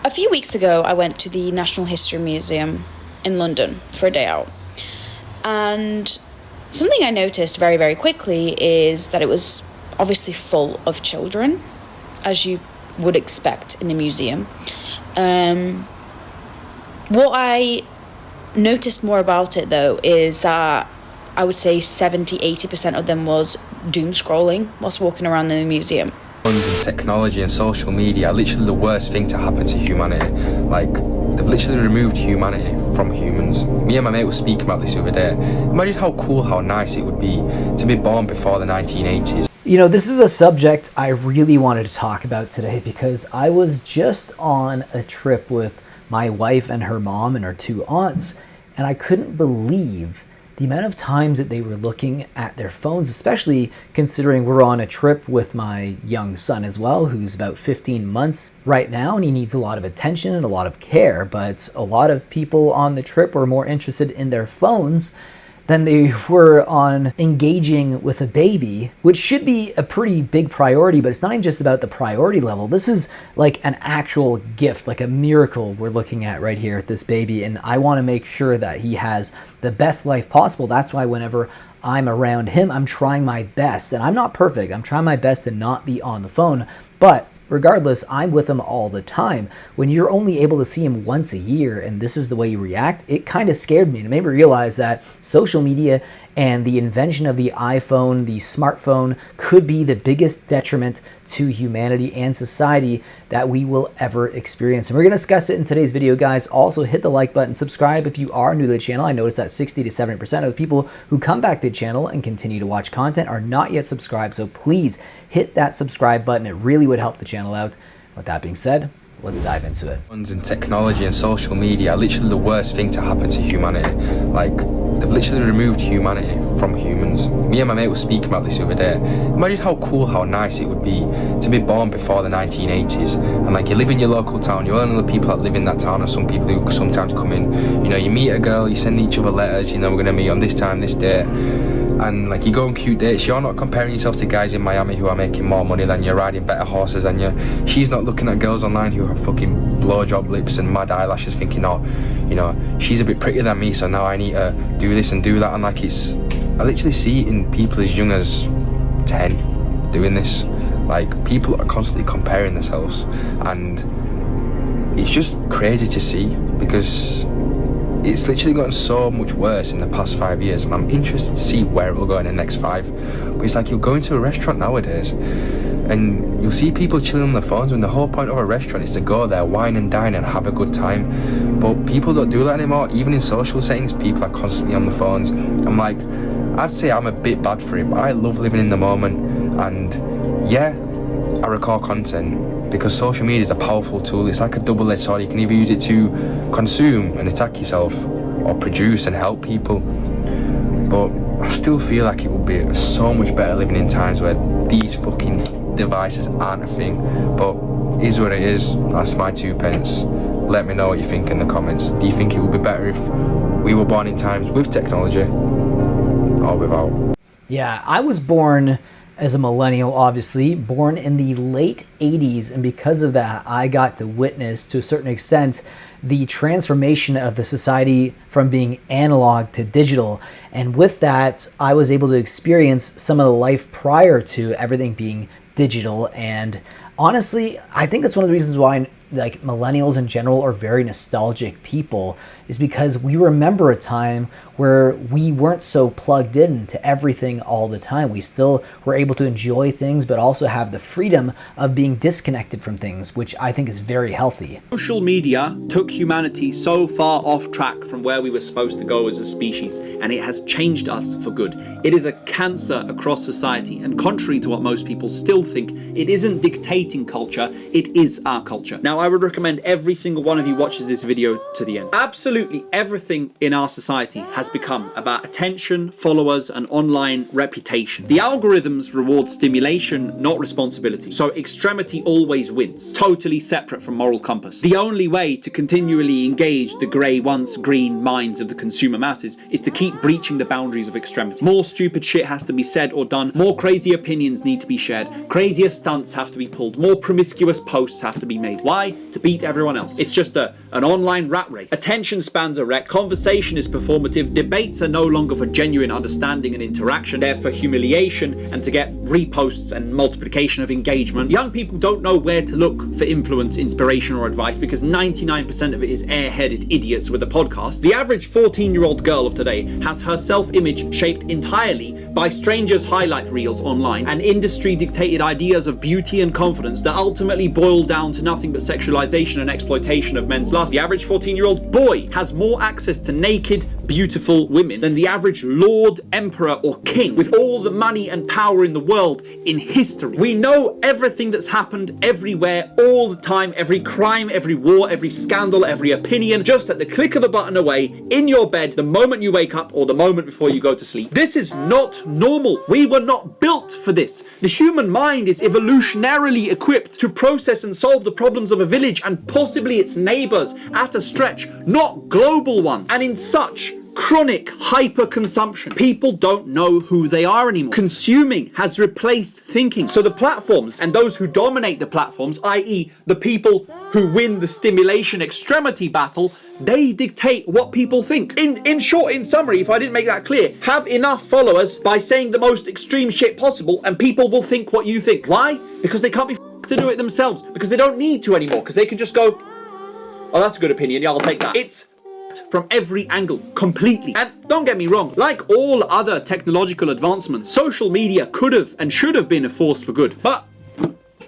A few weeks ago, I went to the National History Museum in London for a day out. And something I noticed very, very quickly is that it was obviously full of children, as you would expect in a museum. What I noticed more about it, though, is that I would say 70-80% of them was doom scrolling whilst walking around in the museum. Technology and social media are literally the worst thing to happen to humanity. Like, they've literally removed humanity from humans. Me and my mate were speaking about this the other day. Imagine how cool, how nice it would be to be born before the 1980s. You know, this is a subject I really wanted to talk about today because I was just on a trip with my wife and her mom and her two aunts, and I couldn't believe the amount of times that they were looking at their phones, especially considering we're on a trip with my young son as well, who's about 15 months right now, and he needs a lot of attention and a lot of care. But a lot of people on the trip were more interested in their phones than they were on engaging with a baby, which should be a pretty big priority, but it's not even just about the priority level. This is like an actual gift, like a miracle we're looking at right here at this baby, and I want to make sure that he has the best life possible. That's why whenever I'm around him, I'm trying my best, and I'm not perfect. I'm trying my best to not be on the phone, but regardless, I'm with him all the time. When you're only able to see him once a year and this is the way you react, it kind of scared me. And it made me realize that social media and the invention of the iPhone, the smartphone, could be the biggest detriment to humanity and society that we will ever experience. And we're going to discuss it in today's video, guys. Also, hit the like button, subscribe if you are new to the channel. I noticed that 60 to 70% of the people who come back to the channel and continue to watch content are not yet subscribed. So please hit that subscribe button. It really would help the channel out. With that being said, let's dive into it. And technology and social media are literally the worst thing to happen to humanity. Like, they've literally removed humanity from humans. Me and my mate were speaking about this the other day. Imagine how cool, how nice it would be to be born before the 1980s. And like, you live in your local town, you only know the people that live in that town, or some people who sometimes come in. You know, you meet a girl, you send each other letters, you know, we're gonna meet on this time, this day. And like, you go on cute dates, you're not comparing yourself to guys in Miami who are making more money than you, riding better horses than you. She's not looking at girls online who have fucking blowjob lips and mad eyelashes thinking, oh, you know, she's a bit prettier than me, so now I need to do this and do that. And like, I literally see it in people as young as 10 doing this. Like, people are constantly comparing themselves, and it's just crazy to see because it's literally gotten so much worse in the past 5 years, and I'm interested to see where it will go in the next 5. But it's like, you'll go into a restaurant nowadays and you'll see people chilling on their phones when the whole point of a restaurant is to go there, wine and dine and have a good time. But people don't do that anymore. Even in social settings, people are constantly on the phones. I'm like, I'd say I'm a bit bad for it, but I love living in the moment. And yeah, I record content because social media is a powerful tool. It's like a double-edged sword. You can either use it to consume and attack yourself, or produce and help people. But I still feel like it would be so much better living in times where these fucking devices aren't a thing. But it is what it is. That's my 2 pence. Let me know what you think in the comments. Do you think it would be better if we were born in times with technology or without? Yeah, I was born as a millennial, obviously, born in the late 80s, and because of that, I got to witness, to a certain extent, the transformation of the society from being analog to digital. And with that, I was able to experience some of the life prior to everything being digital. And honestly, I think that's one of the reasons why like millennials in general are very nostalgic people, is because we remember a time where we weren't so plugged in to everything all the time. We still were able to enjoy things, but also have the freedom of being disconnected from things, which I think is very healthy. Social media took humanity so far off track from where we were supposed to go as a species, and it has changed us for good. It is a cancer across society, and contrary to what most people still think, it isn't dictating culture, it is our culture. Now, I would recommend every single one of you watches this video to the end. Absolutely everything in our society has has become about attention, followers, and online reputation. The algorithms reward stimulation, not responsibility. So extremity always wins, totally separate from moral compass. The only way to continually engage the grey, once green minds of the consumer masses is to keep breaching the boundaries of extremity. More stupid shit has to be said or done, more crazy opinions need to be shared, crazier stunts have to be pulled, more promiscuous posts have to be made. Why? To beat everyone else. It's just an online rat race. Attention spans are wrecked, conversation is performative, debates are no longer for genuine understanding and interaction, they're for humiliation and to get reposts and multiplication of engagement. Young people don't know where to look for influence, inspiration, or advice because 99% of it is airheaded idiots with a podcast. The average 14-year-old girl of today has her self-image shaped entirely by strangers' highlight reels online and industry-dictated ideas of beauty and confidence that ultimately boil down to nothing but sexualization and exploitation of men's lust. The average 14-year-old boy has more access to naked, beautiful women than the average lord, emperor, or king with all the money and power in the world in history. We know everything that's happened everywhere, all the time, every crime, every war, every scandal, every opinion, just at the click of a button away, in your bed, the moment you wake up or the moment before you go to sleep. This is not normal. We were not built for this. The human mind is evolutionarily equipped to process and solve the problems of a village and possibly its neighbors at a stretch, not global ones. And in such chronic hyper-consumption, people don't know who they are anymore. Consuming has replaced thinking. So the platforms and those who dominate the platforms, i.e. the people who win the stimulation extremity battle, they dictate what people think. In short, in summary, if I didn't make that clear, have enough followers by saying the most extreme shit possible and people will think what you think. Why? Because they can't be to do it themselves. Because they don't need to anymore. Because they can just go, oh, that's a good opinion. Yeah, I'll take that. It's from every angle, completely. And don't get me wrong, like all other technological advancements, social media could have and should have been a force for good. But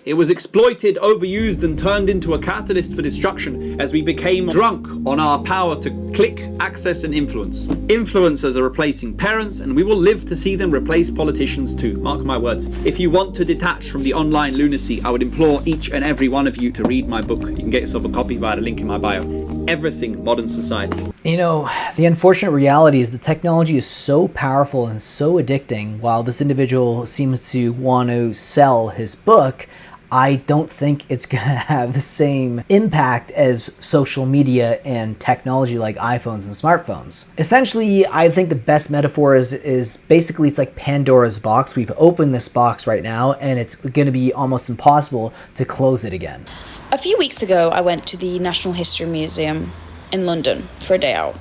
it was exploited, overused, and turned into a catalyst for destruction as we became drunk on our power to click, access, and influence. Influencers are replacing parents, and we will live to see them replace politicians too. Mark my words. If you want to detach from the online lunacy, I would implore each and every one of you to read my book. You can get yourself a copy via the link in my bio. Everything Modern Society. You know, the unfortunate reality is the technology is so powerful and so addicting. While this individual seems to want to sell his book, I don't think it's going to have the same impact as social media and technology like iPhones and smartphones. Essentially, I think the best metaphor is basically it's like Pandora's box. We've opened this box right now, and it's going to be almost impossible to close it again. A few weeks ago, I went to the National History Museum in London for a day out.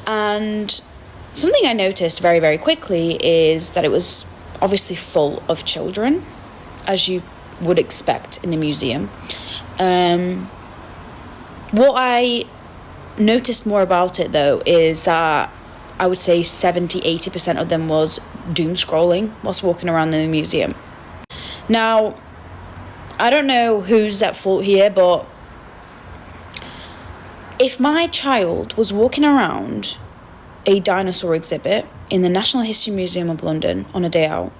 And something I noticed very, very quickly is that it was obviously full of children, as you would expect in a museum. What I noticed more about it though is that I would say 70-80% of them was doom scrolling whilst walking around in the museum. Now, I don't know who's at fault here, but if my child was walking around a dinosaur exhibit in the National History Museum of London on a day out,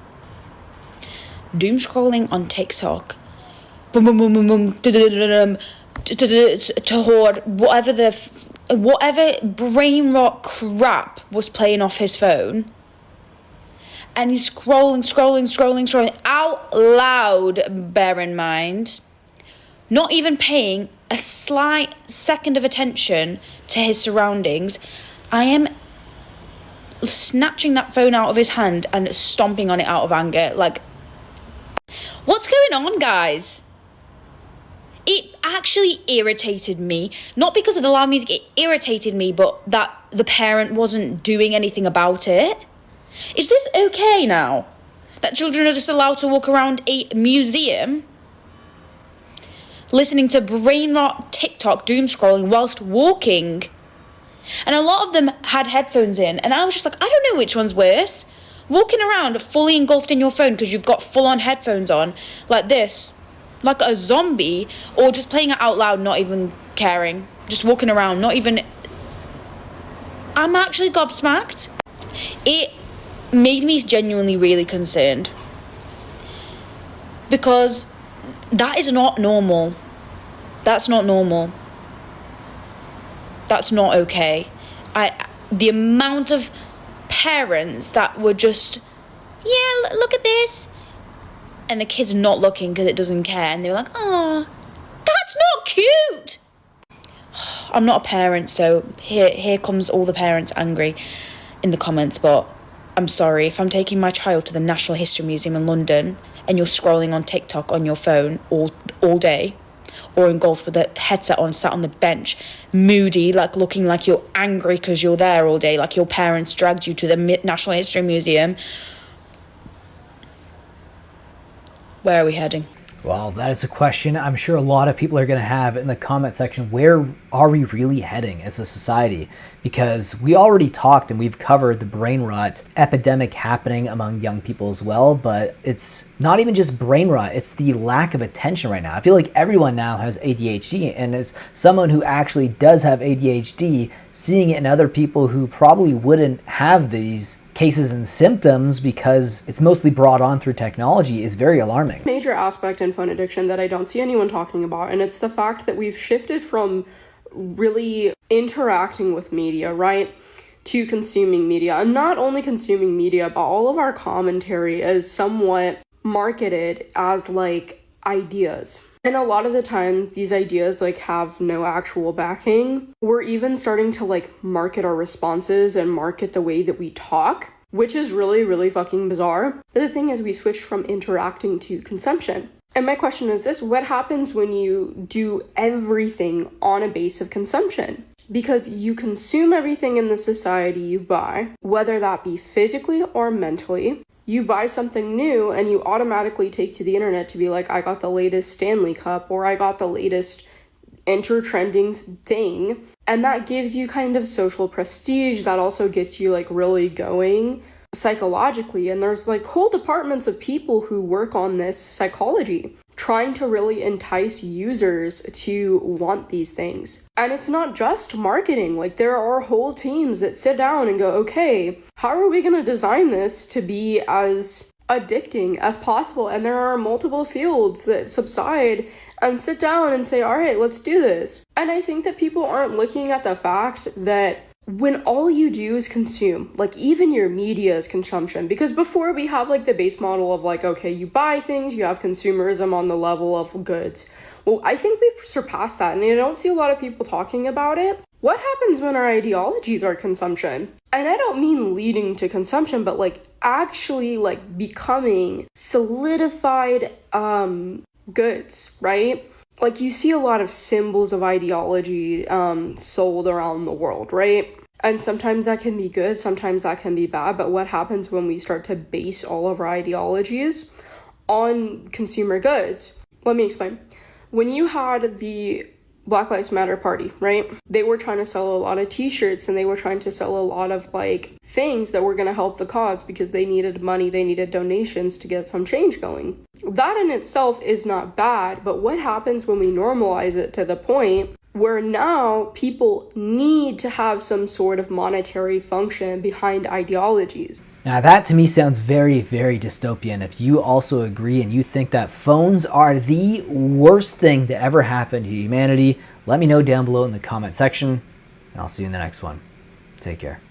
doom scrolling on TikTok, to hoard whatever brain rot crap was playing off his phone, and he's scrolling out loud, bear in mind, not even paying a slight second of attention to his surroundings. I am snatching that phone out of his hand and stomping on it out of anger. Like, what's going on, guys? It actually irritated me, not because of the loud music, it irritated me, but that the parent wasn't doing anything about it. Is this okay now? That children are just allowed to walk around a museum listening to brain rot TikTok doom scrolling whilst walking? And a lot of them had headphones in, and I was just like, I don't know which one's worse. Walking around fully engulfed in your phone because you've got full-on headphones on, like this, like a zombie, or just playing it out loud, not even caring, just walking around, not even... I'm actually gobsmacked. It made me genuinely really concerned, because that is not normal. That's not normal. That's not okay. the amount of parents that were just, yeah, look at this, and the kid's not looking because it doesn't care, and they were like, oh, that's not cute. I'm not a parent, so here comes all the parents angry in the comments, but I'm sorry, if I'm taking my child to the National History Museum in London and you're scrolling on TikTok on your phone all day, or engulfed with a headset on, sat on the bench, moody, like looking like you're angry because you're there all day, like your parents dragged you to the National History Museum, where are we heading? Well, that is a question I'm sure a lot of people are going to have in the comment section. Where are we really heading as a society? Because we already talked and we've covered the brain rot epidemic happening among young people as well, but it's not even just brain rot, it's the lack of attention right now. I feel like everyone now has ADHD, and as someone who actually does have ADHD, seeing it in other people who probably wouldn't have these cases and symptoms because it's mostly brought on through technology is very alarming. Major aspect in phone addiction that I don't see anyone talking about, and it's the fact that we've shifted from really interacting with media, right, to consuming media. And not only consuming media, but all of our commentary is somewhat marketed as like ideas. And a lot of the time these ideas like have no actual backing. We're even starting to like market our responses and market the way that we talk, which is really, really fucking bizarre. But the thing is, we switched from interacting to consumption. And my question is this: what happens when you do everything on a base of consumption? Because you consume everything in the society you buy, whether that be physically or mentally. You buy something new and you automatically take to the internet to be like, I got the latest Stanley Cup, or I got the latest trending thing. And that gives you kind of social prestige that also gets you like really going psychologically. And there's like whole departments of people who work on this psychology, trying to really entice users to want these things. And it's not just marketing. Like, there are whole teams that sit down and go, okay, how are we going to design this to be as addicting as possible? And there are multiple fields that subside and sit down and say, all right, let's do this. And I think that people aren't looking at the fact that when all you do is consume, like even your media is consumption, because before we have like the base model of like, okay, you buy things, you have consumerism on the level of goods. Well, I think we've surpassed that, and I don't see a lot of people talking about it. What happens when our ideologies are consumption? And I don't mean leading to consumption, but like actually like becoming solidified goods, right? Like, you see a lot of symbols of ideology sold around the world, right? And sometimes that can be good, sometimes that can be bad. But what happens when we start to base all of our ideologies on consumer goods? Let me explain. When you had the Black Lives Matter party, right? They were trying to sell a lot of t-shirts, and they were trying to sell a lot of like things that were going to help the cause because they needed money, they needed donations to get some change going. That in itself is not bad, but what happens when we normalize it to the point where now people need to have some sort of monetary function behind ideologies? Now that to me sounds very, very dystopian. If you also agree and you think that phones are the worst thing to ever happen to humanity, let me know down below in the comment section, and I'll see you in the next one. Take care.